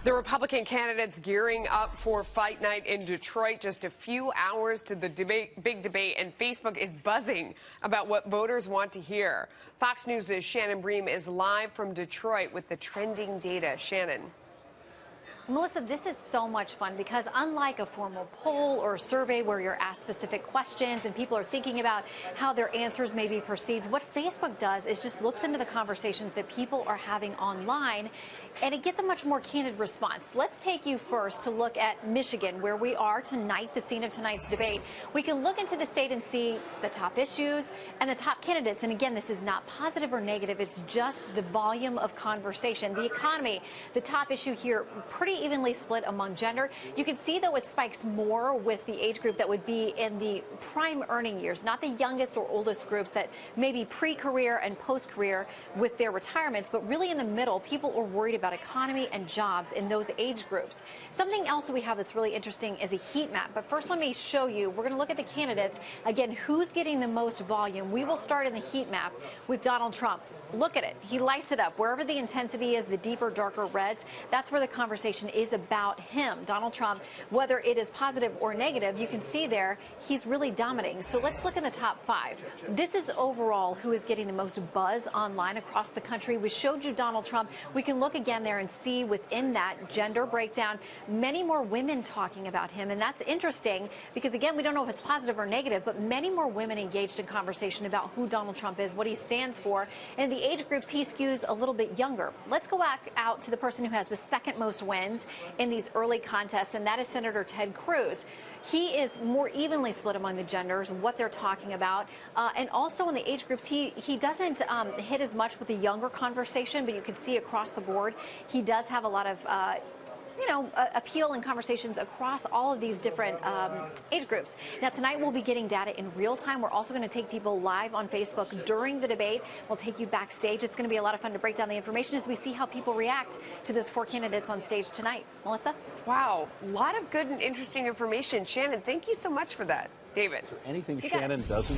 The Republican candidates gearing up for fight night in Detroit. Just a few hours to the big debate, and Facebook is buzzing about what voters want to hear. Fox News' Shannon Bream is live from Detroit with the trending data. Shannon. Melissa, this is so much fun because unlike a formal poll or a survey where you're asked specific questions and people are thinking about how their answers may be perceived, what Facebook does is just looks into the conversations that people are having online, and it gets a much more candid response. Let's take you first to look at Michigan, where we are tonight, the scene of tonight's debate. We can look into the state and see the top issues and the top candidates. And again, this is not positive or negative. It's just the volume of conversation. The economy, the top issue here, pretty evenly split among gender. You can see, though, it spikes more with the age group that would be in the prime earning years, not the youngest or oldest groups that may be pre-career and post-career with their retirements, but really in the middle, people are worried about economy and jobs in those age groups. Something else that we have that's really interesting is a heat map. But first, let me show you. We're going to look at the candidates. Again, who's getting the most volume? We will start in the heat map with Donald Trump. Look at it. He lights it up. Wherever the intensity is, the deeper, darker reds, that's where the conversation is about him, Donald Trump. Whether it is positive or negative, you can see there he's really dominating. So let's look in the top 5. This is overall who is getting the most buzz online across the country. We showed you Donald Trump. We can look again there and see within that gender breakdown many more women talking about him. And that's interesting because, again, we don't know if it's positive or negative, but many more women engaged in conversation about who Donald Trump is, what he stands for. And the age groups, he skews a little bit younger. Let's go back out to the person who has the second most wins in these early contests, and that is Senator Ted Cruz. He is more evenly split among the genders, what they're talking about, and also in the age groups, he doesn't hit as much with the younger conversation, but you can see across the board he does have a lot of appeal and conversations across all of these different age groups. Now, tonight we'll be getting data in real time. We're also going to take people live on Facebook during the debate. We'll take you backstage. It's going to be a lot of fun to break down the information as we see how people react to those 4 candidates on stage tonight. Melissa? Wow, a lot of good and interesting information. Shannon, thank you so much for that. David? Is there anything Shannon doesn't